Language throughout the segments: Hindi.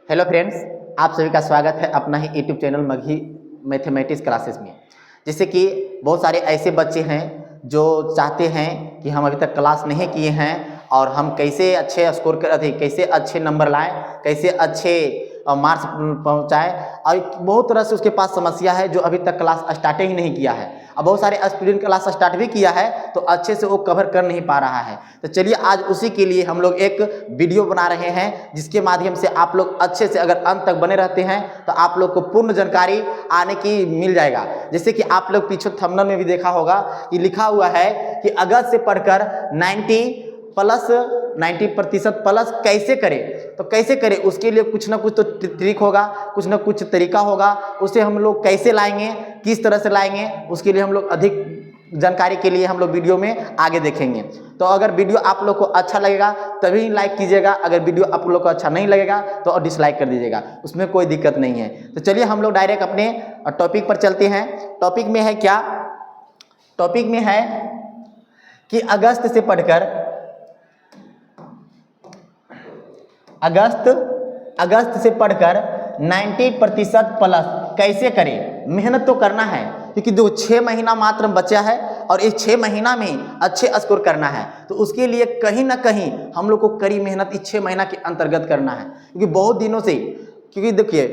हेलो फ्रेंड्स, आप सभी का स्वागत है अपना ही YouTube channel Magahi mathematics classes में। जैसे कि बहुत सारे ऐसे बच्चे हैं जो चाहते हैं कि हम अभी तक क्लास नहीं किए हैं और हम कैसे अच्छे स्कोर कर कैसे अच्छे नंबर लाएं, कैसे अच्छे मार्क्स पहुंचाएं। और बहुत तरह से उसके पास समस्या है जो अभी तक क्लास स्टार्ट ही नहीं किया है। अब बहुत सारे स्टूडेंट क्लास स्टार्ट भी किया है तो अच्छे से वो कवर कर नहीं पा रहा है। तो चलिए आज उसी के लिए हम लोग एक वीडियो बना रहे हैं जिसके माध्यम से आप लोग अच्छे से अगर अंत तक बने रहते हैं तो आप लोग को पूर्ण जानकारी आने की मिल जाएगा। जैसे कि आप लोग पीछे थंबनेल में भी देखा होगा कि लिखा हुआ है कि अगस्त से पढ़कर 90% प्लस कैसे करें। तो कैसे करें उसके लिए कुछ ना कुछ तो ट्रिक होगा, कुछ ना कुछ तरीका होगा। उसे हम लोग कैसे लाएंगे, किस तरह से लाएंगे, उसके लिए हम लोग अधिक जानकारी के लिए हम लोग वीडियो में आगे देखेंगे। तो अगर वीडियो आप लोग को अच्छा लगेगा तभी लाइक कीजिएगा, अगर वीडियो आप लोग को अच्छा नहीं लगेगा तो डिसलाइक कर दीजिएगा, उसमें कोई दिक्कत नहीं है। तो चलिए हम लोग डायरेक्ट अपने टॉपिक पर चलते हैं। टॉपिक में है क्या? टॉपिक में है कि अगस्त से पढ़कर अगस्त से पढ़कर 90% प्लस कैसे करें। मेहनत तो करना है क्योंकि 6 महीना मात्र बचा है और इस 6 महीना में अच्छे स्कोर करना है। तो उसके लिए कहीं ना कहीं हम लोग को कड़ी मेहनत इस 6 महीना के अंतर्गत करना है। क्योंकि बहुत दिनों से, क्योंकि देखिए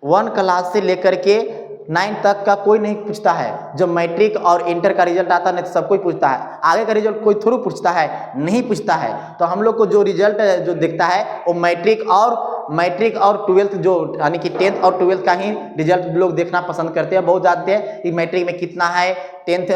1 क्लास से लेकर के 9 तक का कोई नहीं पूछता है। जब मैट्रिक और इंटर का रिजल्ट आता है तो सब कोई पूछता है, आगे का रिजल्ट कोई थोड़ा पूछता है, नहीं पूछता है। तो हम लोग को जो रिजल्ट जो दिखता है वो मैट्रिक और 12th जो यानी कि 10th और 12th का ही रिजल्ट लोग देखना पसंद करते हैं। बहुत जानते हैं कि मैट्रिक में कितना है, 10th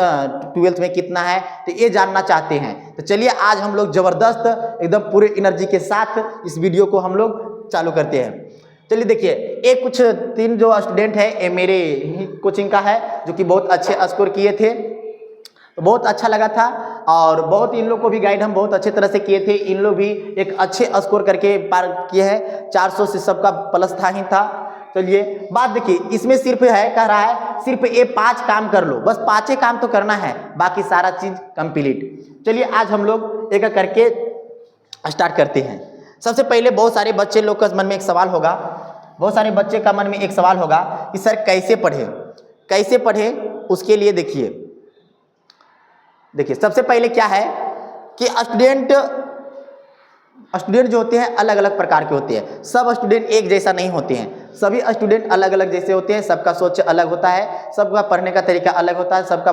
12th में कितना है, तो ये जानना चाहते हैं। तो चलिए आज हम लोग ज़बरदस्त एकदम पूरे एनर्जी के साथ इस वीडियो को हम लोग चालू करते हैं। चलिए देखिए, एक कुछ 3 जो स्टूडेंट है ये मेरे ही कोचिंग का है जो कि बहुत अच्छे स्कोर किए थे, तो बहुत अच्छा लगा था। और बहुत इन लोग को भी गाइड हम बहुत अच्छे तरह से किए थे। इन लोग भी एक अच्छे स्कोर करके पार किए हैं, 400 से सबका प्लस था ही था। चलिए बात देखिए, इसमें सिर्फ है कह रहा है सिर्फ ये 5 काम कर लो, बस 5 काम तो करना है, बाकी सारा चीज कंप्लीट। चलिए आज हम लोग एक करके स्टार्ट करते हैं। सबसे पहले बहुत सारे बच्चे लोग का मन में एक सवाल होगा, बहुत सारे बच्चे का मन में एक सवाल होगा कि सर कैसे पढ़े। उसके लिए देखिए सबसे पहले क्या है कि स्टूडेंट जो होते हैं अलग अलग प्रकार के होते हैं। सब स्टूडेंट एक जैसा नहीं होते हैं, सभी स्टूडेंट अलग अलग जैसे होते हैं। सबका सोच अलग होता है, सबका पढ़ने का तरीका अलग होता है। सबका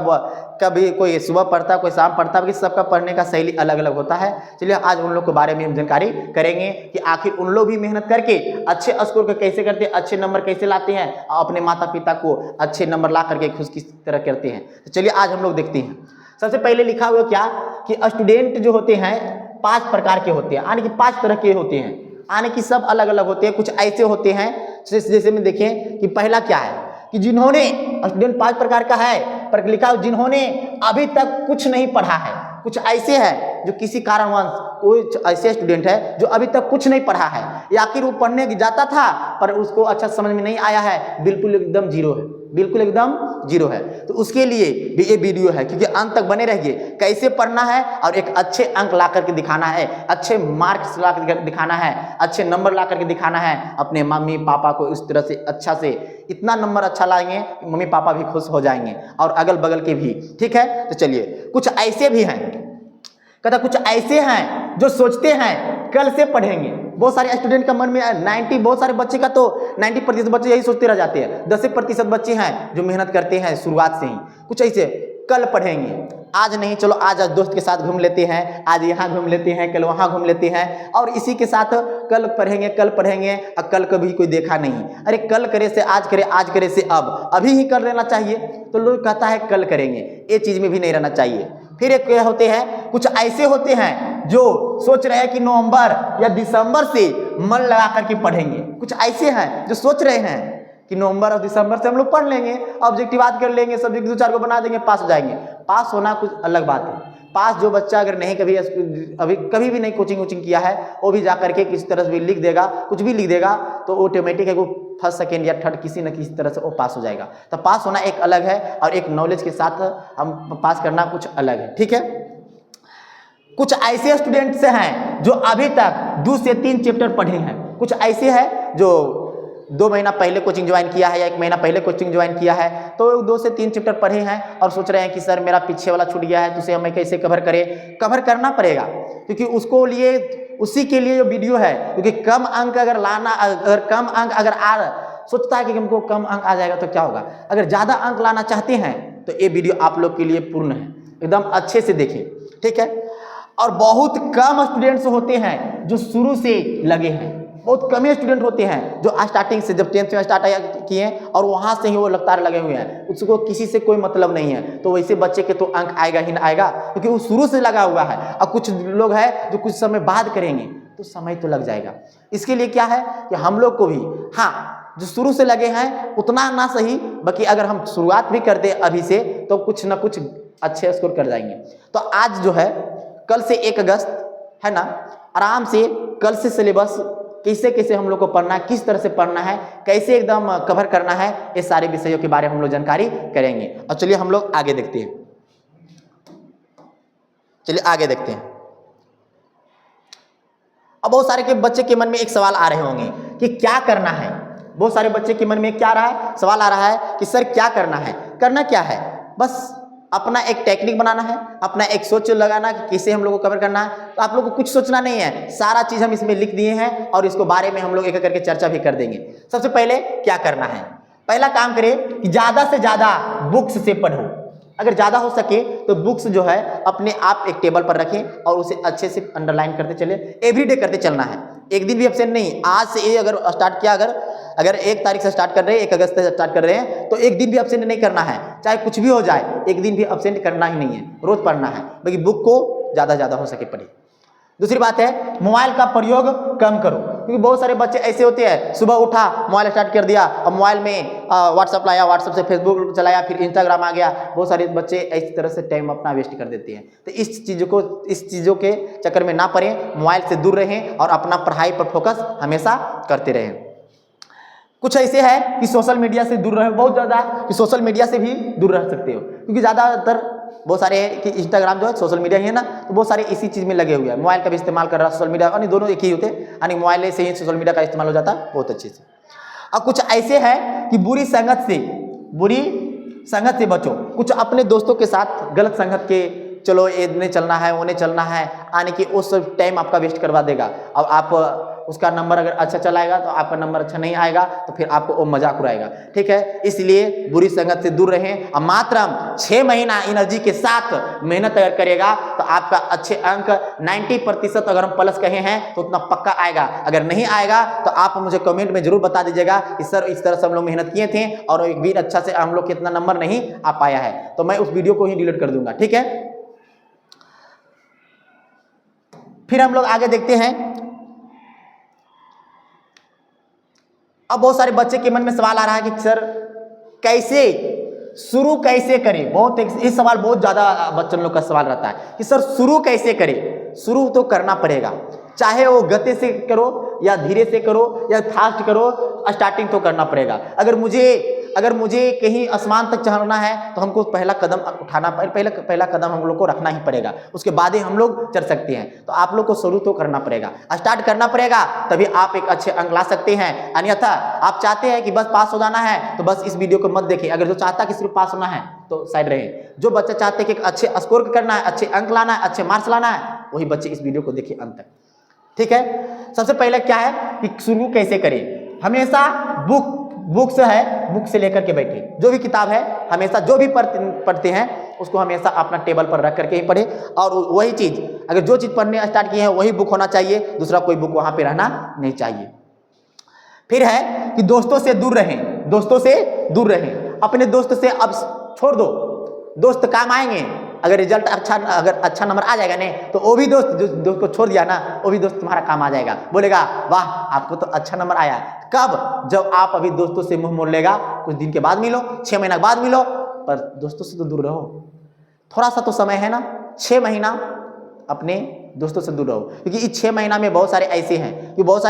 कभी कोई सुबह पढ़ता है, कोई शाम पढ़ता है, सबका पढ़ने का शैली अलग अलग होता है। चलिए आज उन लोग के बारे में हम जानकारी करेंगे कि आखिर उन लोग भी मेहनत करके अच्छे स्कोर को कैसे करते हैं, अच्छे नंबर कैसे लाते हैं और अपने माता पिता को अच्छे नंबर ला करके खुश किस तरह करते हैं। तो चलिए आज हम लोग देखते हैं। सबसे पहले लिखा हुआ क्या कि स्टूडेंट जो होते हैं 5 प्रकार के होते हैं, यानी कि 5 तरह के होते हैं, यानी कि सब अलग अलग होते हैं। कुछ ऐसे होते हैं जैसे में देखें कि पहला क्या है कि जिन्होंने, स्टूडेंट 5 प्रकार का है पर लिखा हो जिन्होंने अभी तक कुछ नहीं पढ़ा है। कुछ ऐसे हैं जो किसी कारणवश, कोई ऐसे स्टूडेंट है जो अभी तक कुछ नहीं पढ़ा है या आखिर वो पढ़ने जाता था पर उसको अच्छा समझ में नहीं आया है, बिल्कुल एकदम जीरो है। तो उसके लिए भी ये वीडियो है, क्योंकि अंत तक बने रहिए। कैसे पढ़ना है और एक अच्छे अंक ला करके दिखाना है, अच्छे मार्क्स ला करके दिखाना है, अच्छे नंबर ला करके दिखाना है अपने मम्मी पापा को। इस तरह से अच्छा से इतना नंबर अच्छा लाएंगे कि मम्मी पापा भी खुश हो जाएंगे और अगल बगल के भी। ठीक है, तो चलिए कुछ ऐसे भी हैं, कहता कुछ ऐसे हैं जो सोचते हैं कल से पढ़ेंगे। बहुत सारे स्टूडेंट का मन में 90, बहुत सारे बच्चे का तो 90% बच्चे यही सोचते रह जाते हैं। 10% बच्चे हैं जो मेहनत करते हैं शुरुआत से ही। कुछ ऐसे कल पढ़ेंगे, आज नहीं, चलो आज दोस्त के साथ घूम लेते हैं, आज यहाँ घूम लेते हैं, कल वहाँ घूम लेते हैं, और इसी के साथ कल पढ़ेंगे और कल कभी कोई देखा नहीं। अरे कल करे से आज करे, आज करे से अब, अभी ही कर लेना चाहिए। तो लोग कहता है कल करेंगे, ये चीज में भी नहीं रहना चाहिए। फिर एक होते हैं, कुछ ऐसे होते हैं जो सोच रहे हैं कि नवंबर या दिसंबर से मन लगा करके पढ़ेंगे। कुछ ऐसे हैं जो सोच रहे हैं कि नवंबर और दिसंबर से हम लोग पढ़ लेंगे, ऑब्जेक्टिव कर लेंगे, सब्जेक्ट 2-4 को बना देंगे, पास हो जाएंगे। पास होना कुछ अलग बात है। पास जो बच्चा अगर नहीं कभी भी नहीं कोचिंग किया है, वो भी जा करके किसी तरह से भी लिख देगा, कुछ भी लिख देगा तो ऑटोमेटिक है वो फर्स्ट सेकेंड या थर्ड किसी न किसी तरह से वो पास हो जाएगा। तो पास होना एक अलग है और एक नॉलेज के साथ हम पास करना कुछ अलग है। ठीक है, कुछ ऐसे स्टूडेंट्स हैं जो अभी तक 2 से 3 चैप्टर पढ़े हैं। कुछ ऐसे हैं जो 2 महीना पहले कोचिंग ज्वाइन किया है या 1 महीना पहले कोचिंग ज्वाइन किया है, तो 2 से 3 चैप्टर पढ़े हैं और सोच रहे हैं कि सर मेरा पीछे वाला छूट गया है तो उसे हमें कैसे कवर करें। कवर करना पड़ेगा, क्योंकि उसको लिए उसी के लिए जो वीडियो है, क्योंकि कम अंक अगर लाना, अगर कम अंक अगर सोचता है कि हमको कम अंक आ जाएगा तो क्या होगा, अगर ज़्यादा अंक लाना चाहते हैं तो ये वीडियो आप लोग के लिए पूर्ण है, एकदम अच्छे से देखें, ठीक है। और बहुत कम स्टूडेंट्स होते हैं जो शुरू से लगे हैं, बहुत कम ही स्टूडेंट होते हैं जो स्टार्टिंग से, जब 10th में स्टार्ट किए हैं और वहाँ से ही वो लगातार लगे हुए हैं, उसको किसी से कोई मतलब नहीं है। तो वैसे बच्चे के तो अंक आएगा ही ना आएगा, क्योंकि वो शुरू से लगा हुआ है। और कुछ लोग हैं जो कुछ समय बाद करेंगे तो समय तो लग जाएगा। इसके लिए क्या है कि हम लोग को भी, हाँ, जो शुरू से लगे हैं उतना ना सही, बाकी अगर हम शुरुआत भी कर दें अभी से तो कुछ ना कुछ अच्छे स्कोर कर जाएंगे। तो आज जो है, कल से 1 अगस्त है ना, आराम से कल से सिलेबस कैसे कैसे हम लोग को पढ़ना है, किस तरह से पढ़ना है, कैसे एकदम कवर करना है, ये सारे विषयों के बारे में हम लोग जानकारी करेंगे। और चलिए हम लोग आगे देखते हैं, चलिए आगे देखते हैं। अब बहुत सारे के बच्चे के मन में एक सवाल आ रहे होंगे कि क्या करना है। बहुत सारे बच्चे के मन में क्या आ रहा है, सवाल आ रहा है कि सर क्या करना है। करना क्या है, बस अपना एक टेक्निक बनाना है, अपना एक सोच लगाना कि कैसे हम लोग को कवर करना है। तो आप लोग को कुछ सोचना नहीं है, सारा चीज़ हम इसमें लिख दिए हैं और इसको बारे में हम लोग एक करके चर्चा भी कर देंगे। सबसे पहले क्या करना है, पहला काम करें कि ज़्यादा से ज़्यादा बुक्स से पढ़ो। अगर ज़्यादा हो सके तो बुक्स जो है अपने आप एक टेबल पर रखें और उसे अच्छे से अंडरलाइन करते चले, एवरीडे करते चलना है, एक दिन भी एब्सेंट नहीं। आज से ये अगर स्टार्ट किया, अगर 1 तारीख से स्टार्ट कर रहे हैं, 1 अगस्त से स्टार्ट कर रहे हैं, तो एक दिन भी एब्सेंट नहीं करना है, चाहे कुछ भी हो जाए, एक दिन भी एब्सेंट करना ही नहीं है, रोज पढ़ना है। बाकी बुक को ज़्यादा हो सके पढ़िए। दूसरी बात है, मोबाइल का प्रयोग कम करो, क्योंकि बहुत सारे बच्चे ऐसे होते हैं, सुबह उठा मोबाइल स्टार्ट कर दिया और मोबाइल में व्हाट्सअप लाया, व्हाट्सअप से फेसबुक चलाया, फिर इंस्टाग्राम आ गया। बहुत सारे बच्चे इस तरह से टाइम अपना वेस्ट कर देते हैं। तो इस चीज़ों के चक्कर में ना पड़ें, मोबाइल से दूर रहें और अपना पढ़ाई पर फोकस हमेशा करते रहें। कुछ ऐसे है कि सोशल मीडिया से दूर रहे, बहुत ज़्यादा कि सोशल मीडिया से भी दूर रह सकते हो, क्योंकि ज़्यादातर बहुत सारे है कि इंस्टाग्राम जो है सोशल मीडिया ही है ना, तो बहुत सारे इसी चीज़ में लगे हुए हैं। मोबाइल का भी इस्तेमाल कर रहा है, सोशल मीडिया, यानी दोनों एक ही होते हैं, यानी मोबाइल से ही सोशल मीडिया का इस्तेमाल हो जाता है बहुत अच्छे से। और कुछ ऐसे हैं कि बुरी संगत से बचो। कुछ अपने दोस्तों के साथ गलत संगत के, चलो ये नहीं चलना है, वो नहीं चलना है, आने की उस टाइम आपका वेस्ट करवा देगा। अब आप उसका नंबर अगर अच्छा चलाएगा तो आपका नंबर अच्छा नहीं आएगा, तो फिर आपको वो मजाक उड़ाएगा, ठीक है। इसलिए बुरी संगत से दूर रहें और मात्र 6 महीना एनर्जी के साथ मेहनत अगर करेगा तो आपका अच्छे अंक 90% अगर हम प्लस कहे हैं तो उतना पक्का आएगा। अगर नहीं आएगा तो आप मुझे कमेंट में जरूर बता दीजिएगा कि सर इस तरह से हम लोग मेहनत किए थे और एक भी अच्छा से हम लोग कितना नंबर नहीं आ पाया है, तो मैं उस वीडियो को ही डिलीट कर दूंगा, ठीक है। फिर हम लोग आगे देखते हैं। अब बहुत सारे बच्चे के मन में सवाल आ रहा है कि सर शुरू कैसे करें। ये सवाल बहुत ज़्यादा बच्चों लोग का सवाल रहता है कि सर शुरू कैसे करें। शुरू तो करना पड़ेगा, चाहे वो गति से करो या धीरे से करो या फास्ट करो, स्टार्टिंग तो करना पड़ेगा। अगर मुझे कहीं आसमान तक चढ़ना है तो हमको पहला कदम उठाना, पहला कदम हम लोग को रखना ही पड़ेगा, उसके बाद ही हम लोग चढ़ सकते हैं। तो आप लोग को शुरू तो करना पड़ेगा, स्टार्ट करना पड़ेगा, तभी आप एक अच्छे अंक ला सकते हैं। अन्यथा आप चाहते हैं कि बस पास हो जाना है तो बस इस वीडियो को मत देखिए। अगर जो चाहता है कि सिर्फ पास होना है तो साइड रहे। जो बच्चा चाहते हैं कि अच्छे स्कोर करना है, अच्छे अंक लाना है, अच्छे मार्क्स लाना है, वही बच्चे इस वीडियो को देखिए अंत तक, ठीक है। सबसे पहले क्या है कि शुरू कैसे करें। हमेशा बुक से लेकर के बैठे, जो भी किताब है हमेशा जो भी पढ़ते हैं उसको हमेशा अपना टेबल पर रख करके ही पढ़े। और वही चीज़, अगर जो चीज़ पढ़ने स्टार्ट किए हैं वही बुक होना चाहिए, दूसरा कोई बुक वहाँ पे रहना नहीं चाहिए। फिर है कि दोस्तों से दूर रहें। अपने दोस्त से अब छोड़ दो, दोस्त काम आएंगे। अगर रिजल्ट अच्छा नंबर आ जाएगा नहीं तो वो भी दोस्त को छोड़ दिया ना, वो भी दोस्त तुम्हारा काम आ जाएगा, बोलेगा वाह आपको तो अच्छा नंबर आया। कब? जब आप अभी दोस्तों से मुंह मोड़ लेगा, कुछ दिन के बाद मिलो, 6 महीना बाद मिलो, पर दोस्तों से तो दूर रहो। थोड़ा सा तो समय है ना, 6 महीना अपने दोस्तों से दूर रहो, क्योंकि इस 6 महीना में बहुत सारे ऐसे हैं कि बहुत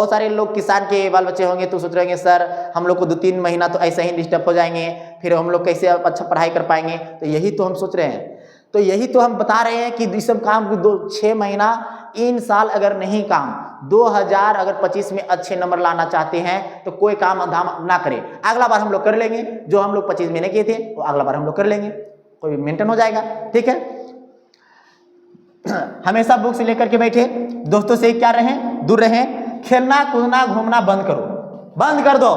सारे लोग किसान के बाल बच्चे होंगे तो सोच रहे सर हम लोग को 2-3 महीना तो ऐसे ही डिस्टर्ब हो जाएंगे, फिर हम लोग कैसे अच्छा पढ़ाई कर पाएंगे। तो यही तो हम सोच रहे हैं, तो यही तो हम बता रहे हैं कि इस सब काम 6 महीना, इन साल अगर नहीं काम 2000 अगर 25 में अच्छे नंबर लाना चाहते हैं तो कोई काम धाम ना करें, अगला बार हम लोग कर लेंगे, जो हम लोग 25 में नहीं किए थे वो अगला बार हम लोग कर लेंगे, कोई मेंटेन हो जाएगा। ठीक है, हमेशा बुक से लेकर के बैठे, दोस्तों से क्या रहें, दूर रहें, खेलना कूदना घूमना बंद करो, बंद कर दो,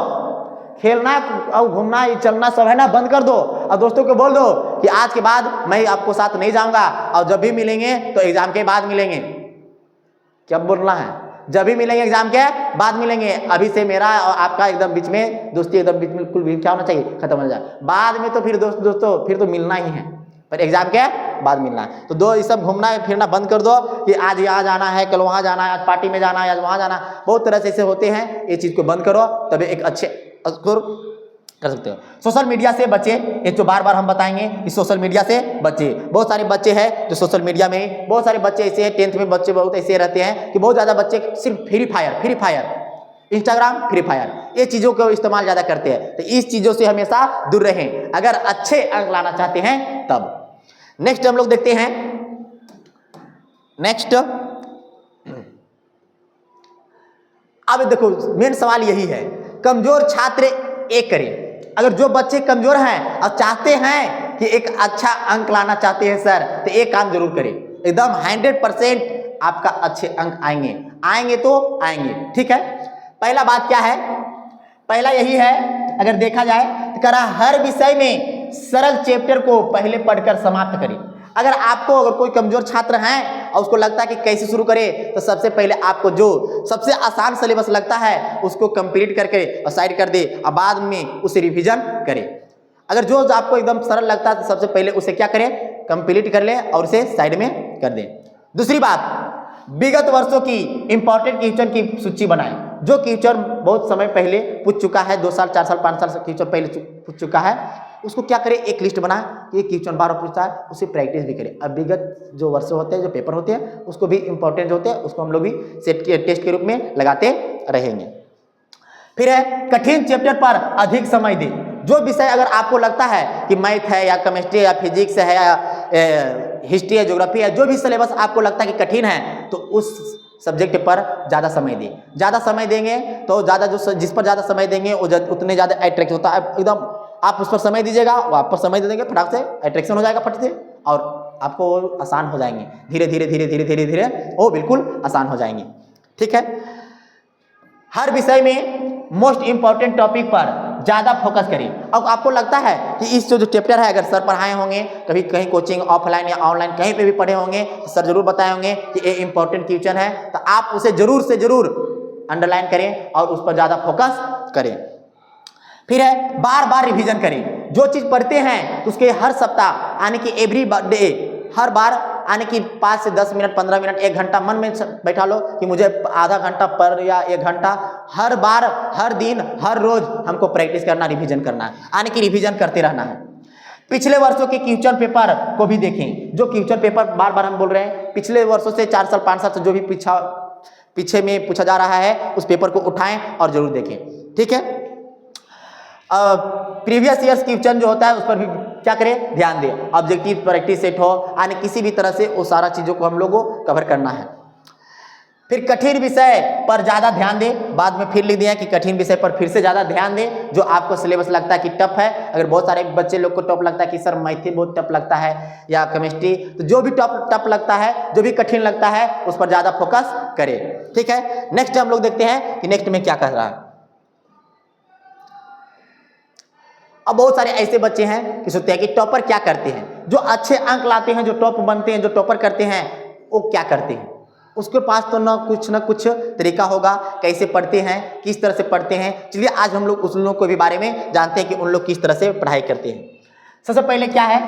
खेलना और घूमना ये चलना सब है ना बंद कर दो, और दोस्तों को बोल दो कि आज के बाद मैं आपको साथ नहीं जाऊंगा, और जब भी मिलेंगे तो एग्जाम के बाद मिलेंगे। क्या बोलना है, जब भी मिलेंगे एग्जाम के बाद मिलेंगे, अभी से मेरा और आपका एकदम बीच में दोस्ती एकदम बीच में बिल्कुल भी क्या होना चाहिए, खत्म हो जाए, बाद में तो फिर दोस्तों फिर तो मिलना ही है, पर एग्जाम के बाद मिलना है। तो दो ये सब घूमना फिरना बंद कर दो कि आज यहाँ जाना है, कल वहाँ जाना है, आज पार्टी में जाना है, आज वहाँ जाना है, बहुत तरह से ऐसे होते हैं, ये चीज को बंद करो तभी एक अच्छे स्कोर कर सकते हो। सोशल मीडिया से बचे, ये तो बार बार हम बताएंगे कि सोशल मीडिया से बचे। बहुत सारे बच्चे हैं जो सोशल मीडिया में, बहुत सारे बच्चे ऐसे हैं 10th में बच्चे बहुत ऐसे रहते हैं कि बहुत ज़्यादा बच्चे सिर्फ free fire Instagram free fire ये चीज़ों को इस्तेमाल ज़्यादा करते हैं। तो इस चीज़ों से हमेशा दूर रहें अगर अच्छे अंक लाना चाहते हैं तब। नेक्स्ट हम लोग देखते हैं, नेक्स्ट अब देखो मेन सवाल यही है, कमजोर छात्र एक करें। अगर जो बच्चे कमजोर हैं और चाहते हैं कि एक अच्छा अंक लाना चाहते हैं सर, तो एक काम जरूर करें, एकदम 100% आपका अच्छे अंक आएंगे तो आएंगे। ठीक है, पहला बात क्या है, पहला यही है, अगर देखा जाए तो कह रहा हर विषय में सरल चैप्टर को पहले पढ़कर समाप्त करें। अगर आपको अगर कोई कमजोर छात्र हैं और उसको लगता है कि कैसे शुरू करे, तो सबसे पहले आपको जो सबसे आसान सिलेबस लगता है उसको कंप्लीट करके और साइड कर दे और बाद में उसे रिवीजन करे। अगर जो आपको एकदम सरल लगता है तो सबसे पहले उसे क्या करें, कंप्लीट कर ले और उसे साइड में कर दे। दूसरी बात, विगत वर्षों की इंपॉर्टेंट क्वेश्चन की सूची बनाएं। जो क्वेश्चन बहुत समय पहले पूछ चुका है, 2 साल 4 साल 5 साल से क्वेश्चन पहले पूछ चुका है, उसको क्या करें, एक लिस्ट बना कि क्वेश्चन बार पूछता है, उसे प्रैक्टिस भी करें। अब विगत जो वर्ष होते हैं, जो पेपर होते हैं, उसको भी इंपॉर्टेंट होते हैं, उसको हम लोग भी सेट टेस्ट के रूप में लगाते रहेंगे। फिर है कठिन चैप्टर पर अधिक समय दें। जो विषय अगर आपको लगता है कि मैथ है या केमिस्ट्री या फिजिक्स है या हिस्ट्री या ज्योग्राफी है, जो भी सिलेबस आपको लगता है कि कठिन है, तो उस सब्जेक्ट पर ज़्यादा समय दें। ज़्यादा समय देंगे तो ज़्यादा जो जिस पर ज़्यादा समय देंगे वो उतने ज़्यादा अट्रैक्ट होता है। एकदम आप उस पर समय दीजिएगा, वो आप पर समय दे देंगे, फटाक से अट्रैक्शन हो जाएगा फट से, और आपको वो आसान हो जाएंगे, धीरे धीरे धीरे धीरे धीरे धीरे वो बिल्कुल आसान हो जाएंगे। ठीक है, हर विषय में मोस्ट इंपॉर्टेंट टॉपिक पर ज़्यादा फोकस करें। अब आपको लगता है कि इस जो चैप्टर है, अगर सर पढ़ाए होंगे, कभी कहीं कोचिंग ऑफलाइन या ऑनलाइन कहीं पे भी पढ़े होंगे, तो सर जरूर बताए होंगे कि ये इंपॉर्टेंट क्वेश्चन है, तो आप उसे जरूर से जरूर अंडरलाइन करें और उस पर ज़्यादा फोकस करें। फिर है बार बार रिवीजन करें। जो चीज़ पढ़ते हैं तो उसके हर सप्ताह यानी कि एवरी डे, हर बार यानी कि 5 से 10 मिनट 15 मिनट 1 घंटा मन में बैठा लो कि मुझे आधा घंटा पर या 1 घंटा हर बार हर दिन हर रोज हमको प्रैक्टिस करना, रिवीजन करना है, यानी कि रिवीजन करते रहना है। पिछले वर्षों के क्वेश्चन पेपर को भी देखें। जो क्वेश्चन पेपर बार बार हम बोल रहे हैं, पिछले वर्षों से 4 साल 5 साल से जो भी पीछे में पूछा जा रहा है, उस पेपर को उठाएं और जरूर देखें। ठीक है, प्रीवियस ईयर्स क्वेश्चन जो होता है उस पर भी क्या करें, ध्यान दें। ऑब्जेक्टिव प्रैक्टिस सेट हो, यानी किसी भी तरह से वो सारा चीज़ों को हम लोगों को कवर करना है। फिर कठिन विषय पर ज़्यादा ध्यान दें। बाद में फिर लिख दिया कि कठिन विषय पर फिर से ज़्यादा ध्यान दें। जो आपको सिलेबस लगता है कि टफ है, अगर बहुत सारे बच्चे लोग को टफ लगता है कि सर मैथ बहुत टफ लगता है या केमिस्ट्री, तो जो भी टफ लगता है, जो भी कठिन लगता है, उस पर ज़्यादा फोकस करें। ठीक है, नेक्स्ट हम लोग देखते हैं कि नेक्स्ट में क्या कर रहा है। अब बहुत सारे ऐसे बच्चे हैं कि सोचते हैं कि टॉपर क्या करते हैं, जो अच्छे अंक लाते हैं, जो टॉप बनते हैं, जो टॉपर करते हैं, वो क्या करते हैं। उसके पास तो ना कुछ तरीका होगा, कैसे पढ़ते हैं, किस तरह से पढ़ते हैं। चलिए आज हम लोग उस लोगों के भी बारे में जानते हैं कि उन लोग किस तरह से पढ़ाई करते हैं। सबसे पहले क्या है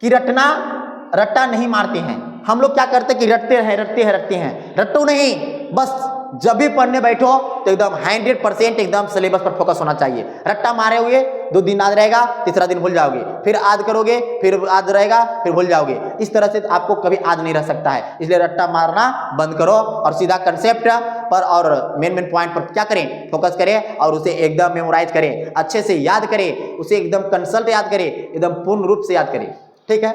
कि रट्टा नहीं मारते हैं। हम लोग क्या करते हैं कि रटते हैं। रट्टू नहीं, बस जब भी पढ़ने बैठो तो एकदम 100% एकदम सिलेबस पर फोकस होना चाहिए। रट्टा मारे हुए 2 दिन याद रहेगा, तीसरा दिन भूल जाओगे, फिर याद करोगे, फिर याद रहेगा, फिर भूल जाओगे। इस तरह से आपको कभी याद नहीं रह सकता है। इसलिए रट्टा मारना बंद करो और सीधा कंसेप्ट पर और मेन पॉइंट पर क्या करें, फोकस करें और उसे एकदम मेमोराइज करें, अच्छे से याद करें, उसे एकदम कंसल्ट याद करें, एकदम पूर्ण रूप से याद करें। ठीक है,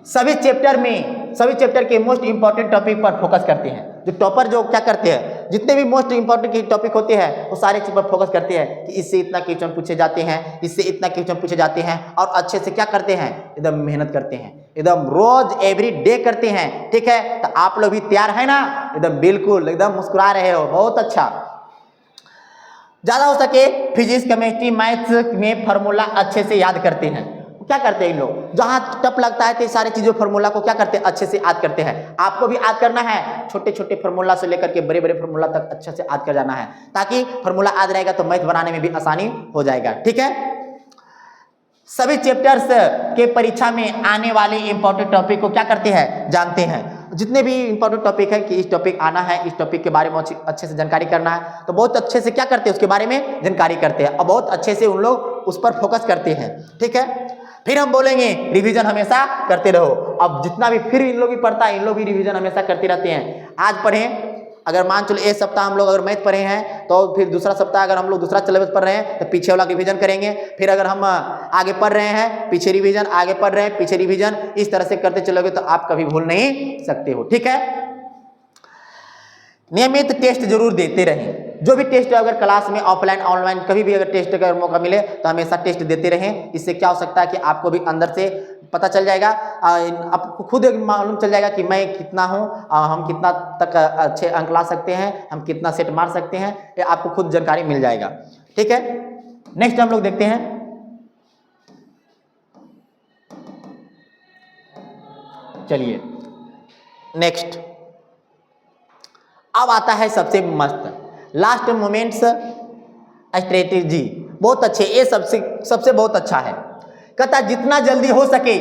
सभी चैप्टर में सभी चैप्टर के मोस्ट इंपॉर्टेंट टॉपिक पर फोकस करते हैं। जो टॉपर जो क्या करते हैं, जितने भी मोस्ट इंपॉर्टेंट टॉपिक होते हैं वो सारे चीज पर फोकस करते हैं कि इससे इतना क्वेश्चन पूछे जाते हैं, इससे इतना क्वेश्चन पूछे जाते हैं, और अच्छे से क्या करते हैं, एकदम मेहनत करते हैं, एकदम रोज एवरी डे करते हैं। ठीक है, तो आप लोग भी तैयार है ना? एकदम बिल्कुल एकदम मुस्कुरा रहे हो, बहुत अच्छा। ज्यादा हो सके फिजिक्स, केमिस्ट्री, मैथ्स में फार्मूला अच्छे से याद करते हैं। क्या करते हैं इन लोग, जहां टफ लगता है तो सारी चीजों फार्मूला को क्या करते हैं, अच्छे से याद करते हैं। आपको भी याद करना है, छोटे छोटे फार्मूला से लेकर के बड़े बड़े फार्मूला तक अच्छे से याद कर जाना है, ताकि फार्मूला याद रहेगा तो मैथ बनाने में भी आसानी हो जाएगा। ठीक है, सभी चैप्टर्स के परीक्षा में आने वाले इंपॉर्टेंट टॉपिक को क्या करते हैं, जानते हैं। जितने भी इंपॉर्टेंट टॉपिक है कि इस टॉपिक आना है, इस टॉपिक के बारे में अच्छे से जानकारी करना है, तो बहुत अच्छे से क्या करते हैं, उसके बारे में जानकारी करते हैं और बहुत अच्छे से उन लोग उस पर फोकस करते हैं। ठीक है, फिर हम बोलेंगे रिवीजन हमेशा करते रहो। अब जितना भी फिर इन लोग भी पढ़ता है, इन लोग भी रिवीजन हमेशा करते रहते हैं। आज पढ़ें, अगर मान चलो एक सप्ताह हम लोग अगर मैथ पढ़े हैं तो फिर दूसरा सप्ताह अगर हम लोग दूसरा सिलेबस पढ़ रहे हैं तो पीछे वाला रिवीजन करेंगे। फिर अगर हम आगे पढ़ रहे हैं पीछे रिवीजन, आगे पढ़ रहे हैं पीछे रिवीजन, इस तरह से करते चलोगे तो आप कभी भूल नहीं सकते हो। ठीक है, नियमित टेस्ट जरूर देते रहें। जो भी टेस्ट अगर क्लास में ऑफलाइन ऑनलाइन कभी भी अगर टेस्ट का मौका मिले तो हमेशा टेस्ट देते रहें। इससे क्या हो सकता है कि आपको भी अंदर से पता चल जाएगा, आपको खुद मालूम चल जाएगा कि मैं कितना हूँ, हम कितना तक अच्छे अंक ला सकते हैं, हम कितना सेट मार सकते हैं, ये आपको खुद जानकारी मिल जाएगा। ठीक है, नेक्स्ट हम लोग देखते हैं, चलिए नेक्स्ट अब आता है सबसे मस्त लास्ट मोमेंट्स स्ट्रेटेजी। बहुत अच्छे, ये सबसे बहुत अच्छा है। कहता जितना जल्दी हो सके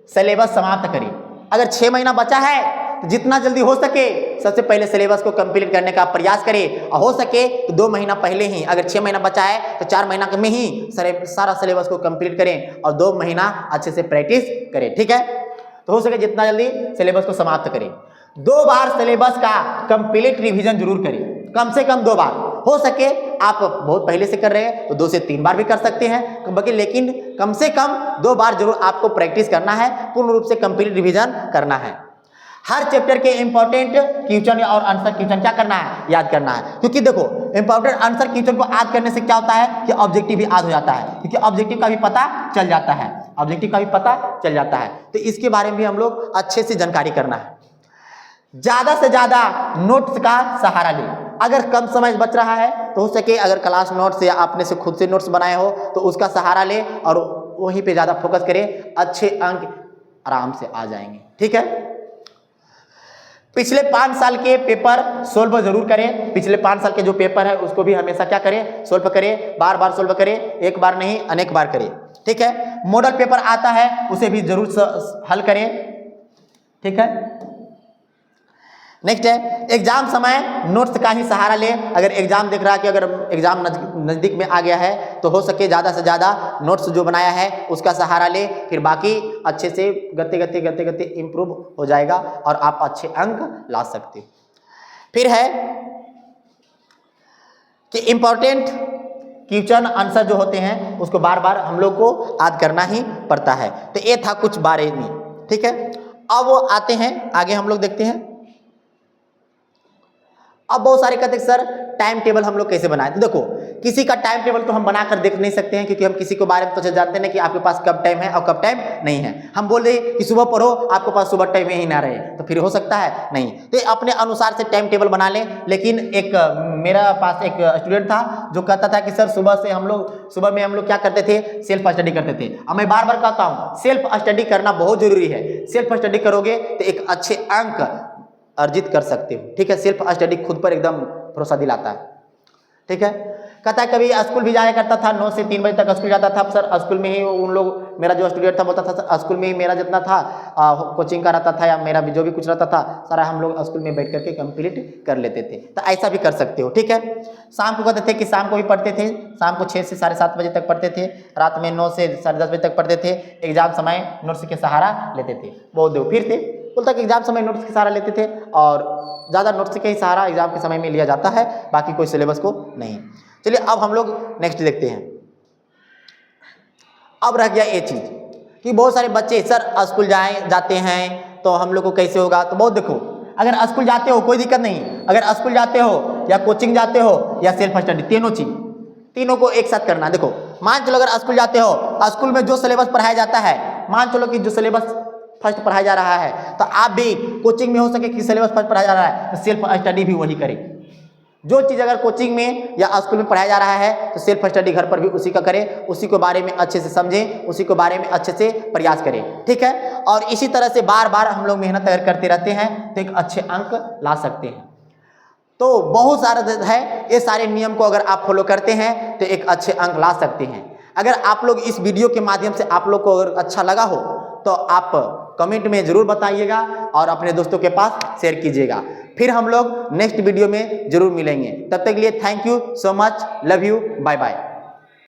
सिलेबस समाप्त करें। अगर 6 महीना बचा है तो जितना जल्दी हो सके सबसे पहले सिलेबस को कंप्लीट करने का प्रयास करें, और हो सके तो 2 महीना पहले ही, अगर 6 महीना बचा है तो 4 महीना में ही सारा सिलेबस को कंप्लीट करें और 2 महीना अच्छे से प्रैक्टिस करें। ठीक है, तो हो सके जितना जल्दी सिलेबस को समाप्त करें। 2 बार सिलेबस का कंप्लीट रिवीजन जरूर करें, कम से कम 2 बार। हो सके आप बहुत पहले से कर रहे हैं तो 2 से 3 बार भी कर सकते हैं बाकी, लेकिन कम से कम 2 बार जरूर आपको प्रैक्टिस करना है, पूर्ण रूप से कंप्लीट रिवीजन करना है। हर चैप्टर के इंपॉर्टेंट क्वेश्चन और आंसर क्वेश्चन क्या करना है, याद करना है। क्योंकि देखो इंपॉर्टेंट आंसर क्वेश्चन को याद करने से क्या होता है कि ऑब्जेक्टिव भी याद हो जाता है, क्योंकि ऑब्जेक्टिव का भी पता चल जाता है, ऑब्जेक्टिव का भी पता चल जाता है। तो इसके बारे में भी हम लोग अच्छे से जानकारी करना है। ज्यादा से ज्यादा नोट्स का सहारा लें। अगर कम समय बच रहा है तो हो सके अगर क्लास नोट्स या आपने से खुद से नोट्स बनाए हो तो उसका सहारा ले और वहीं पे ज्यादा फोकस करें, अच्छे अंक आराम से आ जाएंगे। ठीक है, पिछले 5 साल के पेपर सोल्व जरूर करें। पिछले 5 साल के जो पेपर है उसको भी हमेशा क्या करें, सोल्व करें, बार बार सोल्व करें, एक बार नहीं अनेक बार करें। ठीक है, मॉडल पेपर आता है उसे भी जरूर हल करें। ठीक है, नेक्स्ट है एग्जाम समय नोट्स का ही सहारा ले। अगर एग्जाम देख रहा है कि अगर एग्जाम नजदीक में आ गया है तो हो सके ज़्यादा से ज़्यादा नोट्स जो बनाया है उसका सहारा ले, फिर बाकी अच्छे से गते इम्प्रूव हो जाएगा और आप अच्छे अंक ला सकते। फिर है कि इम्पोर्टेंट क्वेश्चन आंसर जो होते हैं उसको बार बार हम लोग को याद करना ही पड़ता है। तो ये था कुछ बारे में। ठीक है, अब आते हैं आगे हम लोग देखते हैं। अब बहुत सारे कहते हैं सर टाइम टेबल हम लोग कैसे बनाएं। तो देखो किसी का टाइम टेबल तो हम बनाकर देख नहीं सकते हैं, क्योंकि हम किसी के बारे में तो जानते नहीं कि आपके पास कब टाइम है और कब टाइम नहीं है। हम बोल रहे कि सुबह पढ़ो, आपके पास सुबह टाइम ही ना रहे तो फिर हो सकता है नहीं। तो अपने अनुसार से टाइम टेबल बना लें। लेकिन एक मेरा पास एक स्टूडेंट था जो कहता था कि सर सुबह में हम लोग क्या करते थे, सेल्फ स्टडी करते थे। अब मैं बार बार कहता हूँ सेल्फ स्टडी करना बहुत जरूरी है। सेल्फ स्टडी करोगे तो एक अच्छे अंक अर्जित कर सकते हो। ठीक है, सेल्फ स्टडी खुद पर एकदम भरोसा दिलाता है। ठीक है, कहता है कभी स्कूल भी जाया करता था, 9 से 3 बजे तक स्कूल जाता था। सर स्कूल में ही उन लोग, मेरा जो स्टूडेंट था बोलता था सर स्कूल में ही मेरा जितना था कोचिंग का रहता था या मेरा भी जो भी कुछ रहता था सारा हम लोग स्कूल में बैठ करके कंप्लीट कर लेते थे। तो ऐसा भी कर सकते हो। ठीक है, शाम को कहते थे कि शाम को भी पढ़ते थे, शाम को 6 से 7:30 बजे तक पढ़ते थे, रात में 9 से 10:30 बजे तक पढ़ते थे। एग्जाम समय नोट्स के सहारा लेते थे। बहुत देव फिर से बोलता कि एग्जाम समय नोट्स के सहारा लेते थे और ज़्यादा नोट्स के ही सहारा एग्जाम के समय में लिया जाता है, बाकी कोई सिलेबस को नहीं। चलिए अब हम लोग नेक्स्ट देखते हैं। अब रह गया ये चीज़ कि बहुत सारे बच्चे सर स्कूल जाते हैं तो हम लोग को कैसे होगा। तो बहुत देखो, अगर स्कूल जाते हो कोई दिक्कत नहीं, अगर स्कूल जाते हो या कोचिंग जाते हो या सेल्फ स्टडी, तीनों चीज, तीनों को एक साथ करना। देखो मान चलो अगर स्कूल जाते हो, स्कूल में जो सिलेबस पढ़ाया जाता है, मान चलो कि जो सिलेबस फर्स्ट पढ़ाया जा रहा है, तो आप भी कोचिंग में हो सके कि सिलेबस फर्स्ट पढ़ाया जा रहा है तो सेल्फ स्टडी भी वही करें। जो चीज़ अगर कोचिंग में या स्कूल में पढ़ाया जा रहा है तो सेल्फ स्टडी घर पर भी उसी का करें, उसी के बारे में अच्छे से समझें, उसी के बारे में अच्छे से प्रयास करें, ठीक है। और इसी तरह से बार बार हम लोग मेहनत अगर करते रहते हैं तो एक अच्छे अंक ला सकते हैं। तो बहुत सारा है, ये सारे नियम को अगर आप फॉलो करते हैं तो एक अच्छे अंक ला सकते हैं। अगर आप लोग इस वीडियो के माध्यम से आप लोग को अगर अच्छा लगा हो तो आप कमेंट में ज़रूर बताइएगा और अपने दोस्तों के पास शेयर कीजिएगा। फिर हम लोग नेक्स्ट वीडियो में ज़रूर मिलेंगे। तब तक के लिए thank you so much, love you, bye bye.